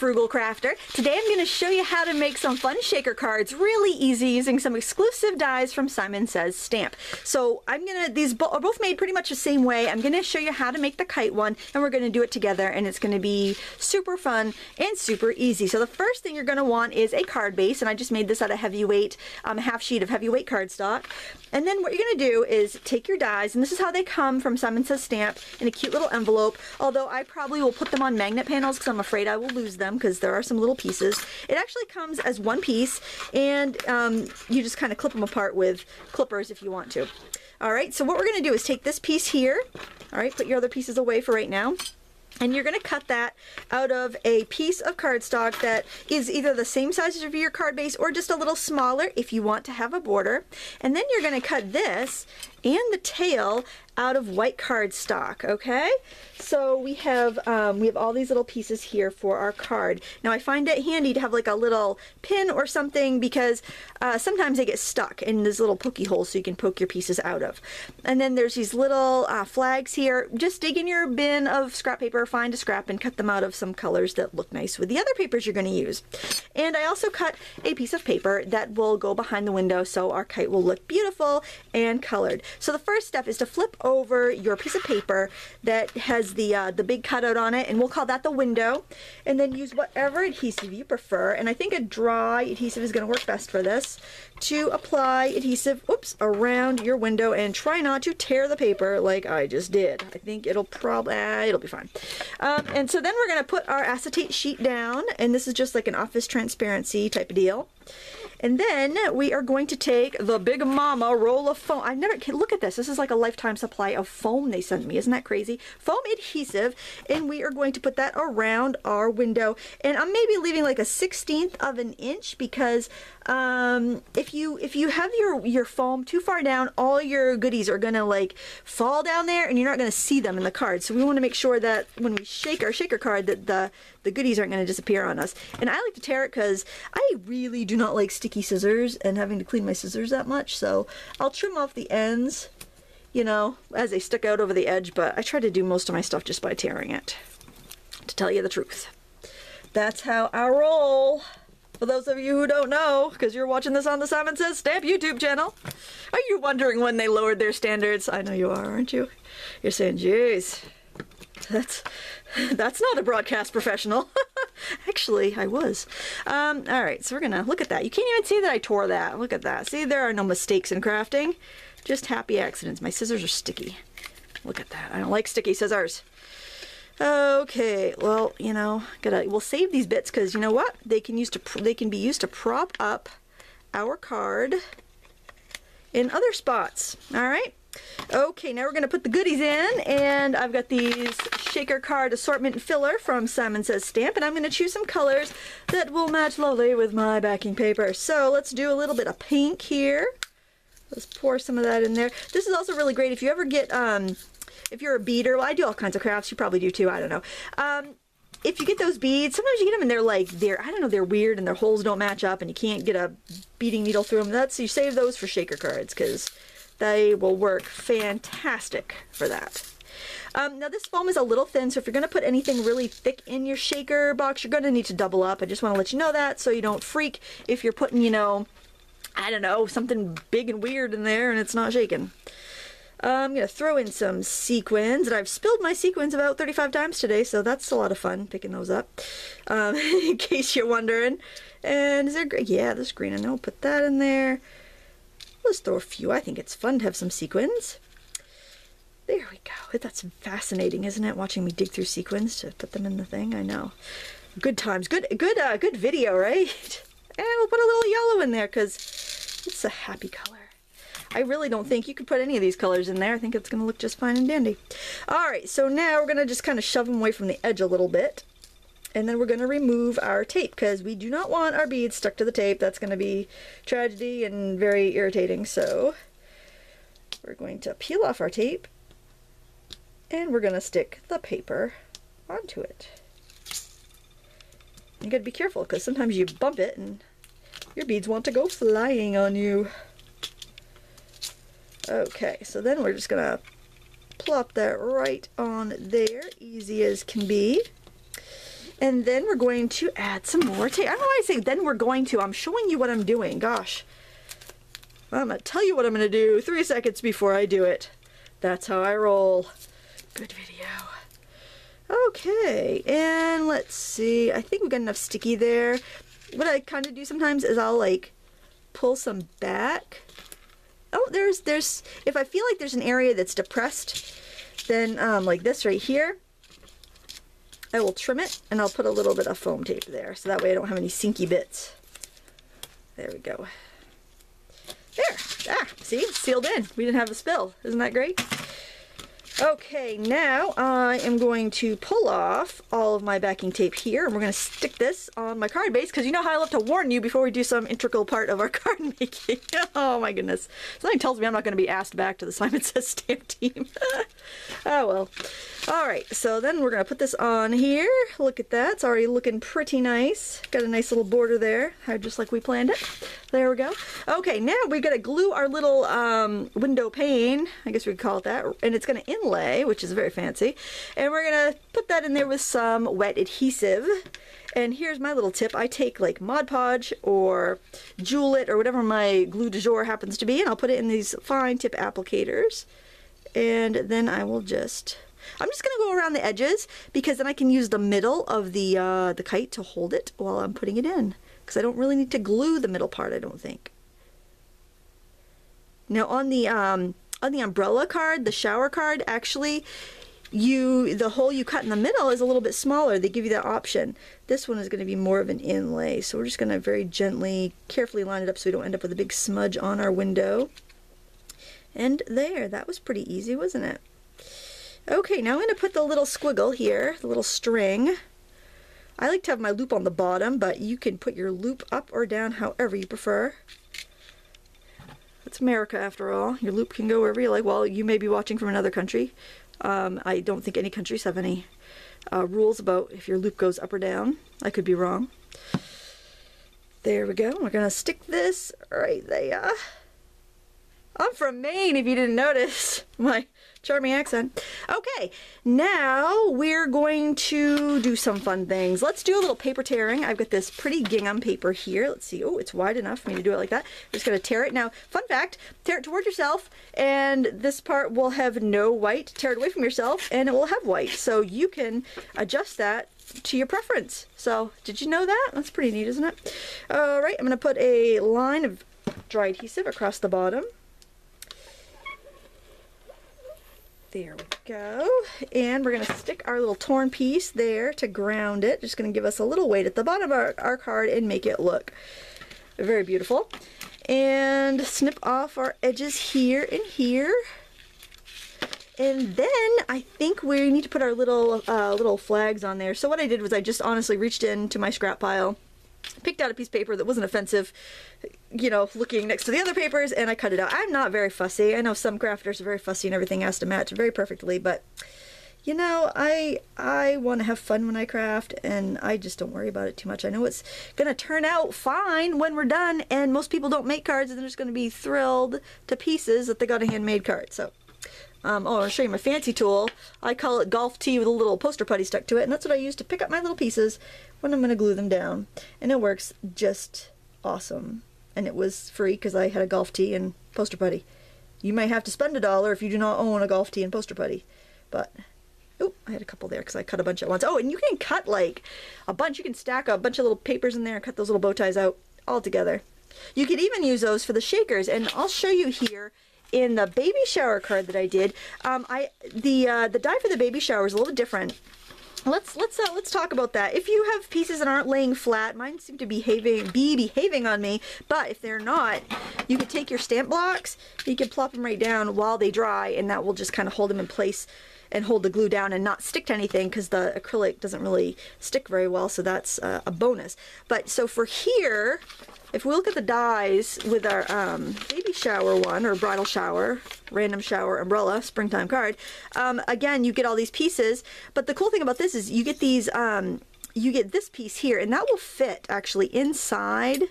Frugal Crafter. Today I'm going to show you how to make some fun shaker cards really easy using some exclusive dies from Simon Says Stamp. So these are both made pretty much the same way. I'm going to show you how to make the kite one, and we're going to do it together, and it's going to be super fun and super easy. So the first thing you're going to want is a card base, and I just made this out of heavyweight, half sheet of heavyweight cardstock. And then what you're going to do is take your dies, and this is how they come from Simon Says Stamp in a cute little envelope, although I probably will put them on magnet panels because I'm afraid I will lose them because there are some little pieces. It actually comes as one piece, and you just kind of clip them apart with clippers if you want to. Alright, so what we're going to do is take this piece here, alright, put your other pieces away for right now. And you're going to cut that out of a piece of cardstock that is either the same size as your card base or just a little smaller if you want to have a border. And then you're going to cut this and the tail out of white cardstock, okay? So we have all these little pieces here for our card. Now I find it handy to have like a little pin or something because sometimes they get stuck in these little pokey holes so you can poke your pieces out of. And then there's these little flags here. Just dig in your bin of scrap paper, find a scrap, and cut them out of some colors that look nice with the other papers you're going to use. And I also cut a piece of paper that will go behind the window so our kite will look beautiful and colored. So the first step is to flip over your piece of paper that has the big cutout on it, and we'll call that the window, and then use whatever adhesive you prefer. And I think a dry adhesive is going to work best for this, to apply adhesive around your window, and try not to tear the paper like I just did. I think it'll probably it'll be fine. And so then we're going to put our acetate sheet down, and this is just like an office transparency type of deal. And then we are going to take the Big Mama roll of foam. Look at this. This is like a lifetime supply of foam they sent me. Isn't that crazy? Foam adhesive, and we are going to put that around our window. And I'm maybe leaving like a 1/16 of an inch because if you have your foam too far down, all your goodies are gonna like fall down there, and you're not gonna see them in the card. So we want to make sure that when we shake our shaker card that the goodies aren't gonna disappear on us. And I like to tear it because I really do not like sticky scissors and having to clean my scissors that much. So I'll trim off the ends, you know, as they stick out over the edge, but I try to do most of my stuff just by tearing it, to tell you the truth. That's how I roll. For those of you who don't know, because you're watching this on the Simon Says Stamp YouTube channel, are you wondering when they lowered their standards? I know you are, aren't you? You're saying, geez, that's not a broadcast professional. Actually, I was. Alright, so we're gonna look at that. You can't even see that I tore that. Look at that. See, there are no mistakes in crafting. Just happy accidents. My scissors are sticky. Look at that. I don't like sticky scissors. Okay, well, you know, we'll save these bits because you know what? They can be used to prop up our card in other spots. All right. Okay, now we're going to put the goodies in, and I've got these shaker card assortment filler from Simon Says Stamp, and I'm going to choose some colors that will match lovely with my backing paper. So let's do a little bit of pink here. Let's pour some of that in there. This is also really great if you ever get if you're a beader. Well, I do all kinds of crafts. You probably do too. I don't know. If you get those beads, sometimes you get them and I don't know, they're weird and their holes don't match up and you can't get a beading needle through them. You save those for shaker cards because they will work fantastic for that. Now this foam is a little thin, so if you're going to put anything really thick in your shaker box, you're going to need to double up. I just want to let you know that so you don't freak if you're putting, you know, I don't know, something big and weird in there and it's not shaking. I'm going to throw in some sequins, and I've spilled my sequins about 35 times today, so that's a lot of fun picking those up, in case you're wondering. And is there, yeah, there's green in there. I'll put that in there. Let's throw a few. I think it's fun to have some sequins. There we go. That's fascinating, isn't it? Watching me dig through sequins to put them in the thing. I know. Good times. Good video, right? And we'll put a little yellow in there because it's a happy color. I really don't think you could put any of these colors in there. I think it's going to look just fine and dandy. Alright, so now we're going to just kind of shove them away from the edge a little bit. And then we're going to remove our tape because we do not want our beads stuck to the tape. That's going to be tragedy and very irritating. So we're going to peel off our tape and we're going to stick the paper onto it. You got to be careful because sometimes you bump it and your beads want to go flying on you. Okay, so then we're just gonna plop that right on there, easy as can be. And then we're going to add some more tape. I don't know why I say then we're going to. I'm showing you what I'm doing. Gosh. I'm going to tell you what I'm going to do 3 seconds before I do it. That's how I roll. Good video. Okay, and let's see. I think we've got enough sticky there. What I kind of do sometimes is I'll like pull some back. Oh, there's if I feel like there's an area that's depressed, then like this right here, I will trim it and I'll put a little bit of foam tape there so that way I don't have any sinky bits. There we go. There. Ah, see? It's sealed in. We didn't have a spill. Isn't that great? Okay, now I am going to pull off all of my backing tape here, and we're going to stick this on my card base, because you know how I love to warn you before we do some integral part of our card making. Oh my goodness. Something tells me I'm not going to be asked back to the Simon Says Stamp team. Oh well. Alright, so then we're going to put this on here. Look at that. It's already looking pretty nice. Got a nice little border there, just like we planned it. There we go. Okay, now we're going to glue our little window pane, I guess we could call it that, and it's going to inlay, which is very fancy. And we're going to put that in there with some wet adhesive. And here's my little tip. I take like Mod Podge or Jewel It or whatever my glue du jour happens to be, and I'll put it in these fine tip applicators. And then I will just... I'm just going to go around the edges, because then I can use the middle of the kite to hold it while I'm putting it in. Because I don't really need to glue the middle part, I don't think. Now on the umbrella card, the shower card, actually, the hole you cut in the middle is a little bit smaller. They give you that option. This one is going to be more of an inlay, so we're just going to very gently, carefully line it up so we don't end up with a big smudge on our window. And there, that was pretty easy, wasn't it? Okay, now I'm going to put the little squiggle here, the little string. I like to have my loop on the bottom, but you can put your loop up or down however you prefer. It's America after all. Your loop can go wherever you like. Well, you may be watching from another country. I don't think any countries have any rules about if your loop goes up or down. I could be wrong. There we go. We're going to stick this right there. I'm from Maine, if you didn't notice my charming accent. Okay, now we're going to do some fun things. Let's do a little paper tearing. I've got this pretty gingham paper here. Let's see. Oh, it's wide enough for me to do it like that. I'm just going to tear it. Now, fun fact, tear it toward yourself, and this part will have no white. Tear it away from yourself, and it will have white. So you can adjust that to your preference. So, did you know that? That's pretty neat, isn't it? All right, I'm going to put a line of dry adhesive across the bottom. There we go. And we're going to stick our little torn piece there to ground it. Just going to give us a little weight at the bottom of our card and make it look very beautiful. And snip off our edges here and here. And then I think we need to put our little flags on there. So what I did was I just honestly reached into my scrap pile, picked out a piece of paper that wasn't offensive, you know, looking next to the other papers, and I cut it out. I'm not very fussy. I know some crafters are very fussy and everything has to match very perfectly, but you know, I want to have fun when I craft, and I just don't worry about it too much. I know it's going to turn out fine when we're done, and most people don't make cards and they're just going to be thrilled to pieces that they got a handmade card. So oh, I'll show you my fancy tool. I call it golf tee with a little poster putty stuck to it, and that's what I use to pick up my little pieces when I'm going to glue them down. And it works just awesome. And it was free because I had a golf tee and poster putty. You might have to spend $1 if you do not own a golf tee and poster putty. But, oh, I had a couple there because I cut a bunch at once. Oh, and you can cut like a bunch. You can stack a bunch of little papers in there and cut those little bow ties out all together. You could even use those for the shakers, and I'll show you here. In the baby shower card that I did, the die for the baby shower is a little different. Let's talk about that. If you have pieces that aren't laying flat, mine seem to be behaving on me, but if they're not, you could take your stamp blocks, you can plop them right down while they dry, and that will just kind of hold them in place and hold the glue down and not stick to anything, because the acrylic doesn't really stick very well, so that's a bonus. But so for here, if we look at the dies with our baby shower one, or bridal shower, random shower, umbrella, springtime card, again, you get all these pieces, but the cool thing about this is you get these, you get this piece here, and that will fit actually inside.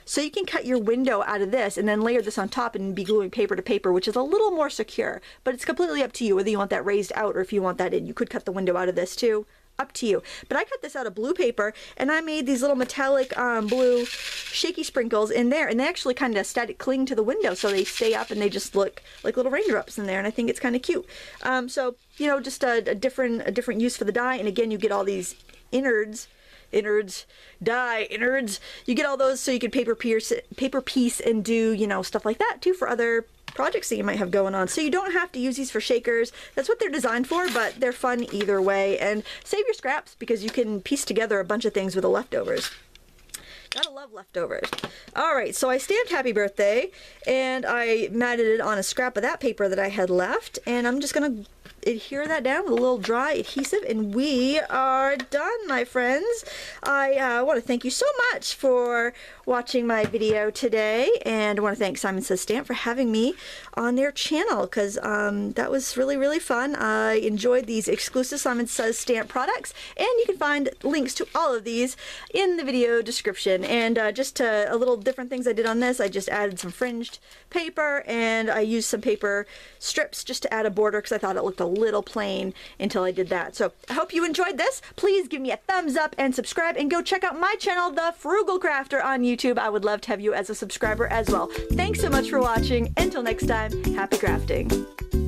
So you can cut your window out of this and then layer this on top and be gluing paper to paper, which is a little more secure, but it's completely up to you whether you want that raised out or if you want that in. You could cut the window out of this too. up to you. But I cut this out of blue paper, and I made these little metallic blue shaky sprinkles in there, and they actually kind of static cling to the window, so they stay up and they just look like little raindrops in there, and I think it's kind of cute. So, you know, just a different use for the die, and again, you get all these innards, die innards. You get all those so you can paper piece and do, you know, stuff like that too for other projects that you might have going on. So you don't have to use these for shakers. That's what they're designed for, but they're fun either way. And save your scraps because you can piece together a bunch of things with the leftovers. Gotta love leftovers. Alright, so I stamped happy birthday and I matted it on a scrap of that paper that I had left, and I'm just gonna adhere that down with a little dry adhesive, and we are done, my friends. I want to thank you so much for watching my video today, and I want to thank Simon Says Stamp for having me on their channel, because that was really fun. I enjoyed these exclusive Simon Says Stamp products, and you can find links to all of these in the video description. And just a little different things I did on this, I just added some fringed paper, and I used some paper strips just to add a border because I thought it looked a little plain until I did that. So I hope you enjoyed this. Please give me a thumbs up and subscribe, and go check out my channel, The Frugal Crafter, on YouTube. I would love to have you as a subscriber as well. Thanks so much for watching. Until next time, happy crafting.